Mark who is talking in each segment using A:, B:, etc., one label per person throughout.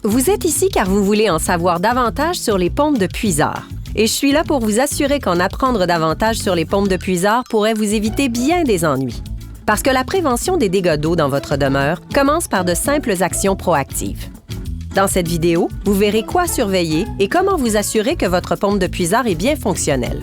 A: Vous êtes ici car vous voulez en savoir davantage sur les pompes de puisard. Et je suis là pour vous assurer qu'en apprendre davantage sur les pompes de puisard pourrait vous éviter bien des ennuis. Parce que la prévention des dégâts d'eau dans votre demeure commence par de simples actions proactives. Dans cette vidéo, vous verrez quoi surveiller et comment vous assurer que votre pompe de puisard est bien fonctionnelle.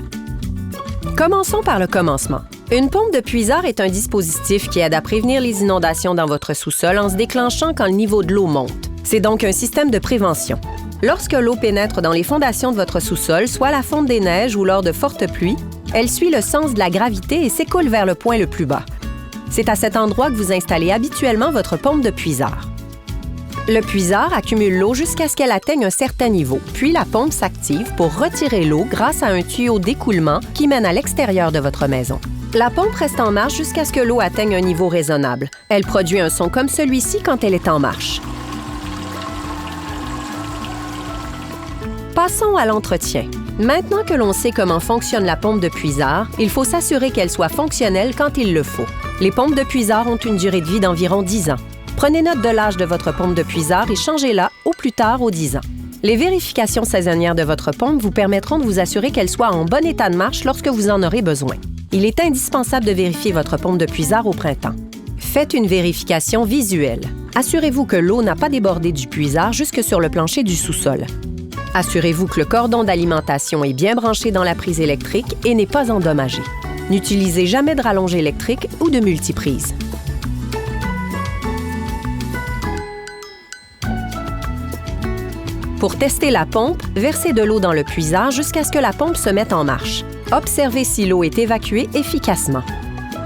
A: Commençons par le commencement. Une pompe de puisard est un dispositif qui aide à prévenir les inondations dans votre sous-sol en se déclenchant quand le niveau de l'eau monte. C'est donc un système de prévention. Lorsque l'eau pénètre dans les fondations de votre sous-sol, soit la fonte des neiges ou lors de fortes pluies, elle suit le sens de la gravité et s'écoule vers le point le plus bas. C'est à cet endroit que vous installez habituellement votre pompe de puisard. Le puisard accumule l'eau jusqu'à ce qu'elle atteigne un certain niveau, puis la pompe s'active pour retirer l'eau grâce à un tuyau d'écoulement qui mène à l'extérieur de votre maison. La pompe reste en marche jusqu'à ce que l'eau atteigne un niveau raisonnable. Elle produit un son comme celui-ci quand elle est en marche. Passons à l'entretien. Maintenant que l'on sait comment fonctionne la pompe de puisard, il faut s'assurer qu'elle soit fonctionnelle quand il le faut. Les pompes de puisard ont une durée de vie d'environ 10 ans. Prenez note de l'âge de votre pompe de puisard et changez-la au plus tard aux 10 ans. Les vérifications saisonnières de votre pompe vous permettront de vous assurer qu'elle soit en bon état de marche lorsque vous en aurez besoin. Il est indispensable de vérifier votre pompe de puisard au printemps. Faites une vérification visuelle. Assurez-vous que l'eau n'a pas débordé du puisard jusque sur le plancher du sous-sol. Assurez-vous que le cordon d'alimentation est bien branché dans la prise électrique et n'est pas endommagé. N'utilisez jamais de rallonge électrique ou de multiprise. Pour tester la pompe, versez de l'eau dans le puisard jusqu'à ce que la pompe se mette en marche. Observez si l'eau est évacuée efficacement.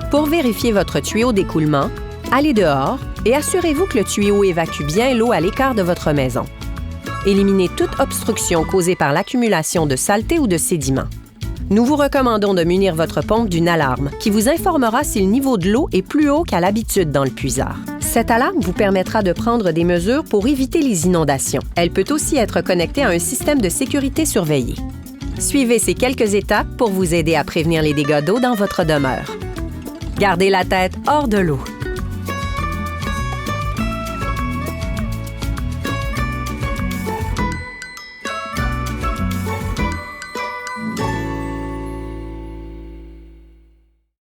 A: Pour vérifier votre tuyau d'écoulement, allez dehors et assurez-vous que le tuyau évacue bien l'eau à l'écart de votre maison. Éliminez toute obstruction causée par l'accumulation de saleté ou de sédiments. Nous vous recommandons de munir votre pompe d'une alarme qui vous informera si le niveau de l'eau est plus haut qu'à l'habitude dans le puisard. Cette alarme vous permettra de prendre des mesures pour éviter les inondations. Elle peut aussi être connectée à un système de sécurité surveillé. Suivez ces quelques étapes pour vous aider à prévenir les dégâts d'eau dans votre demeure. Gardez la tête hors de l'eau.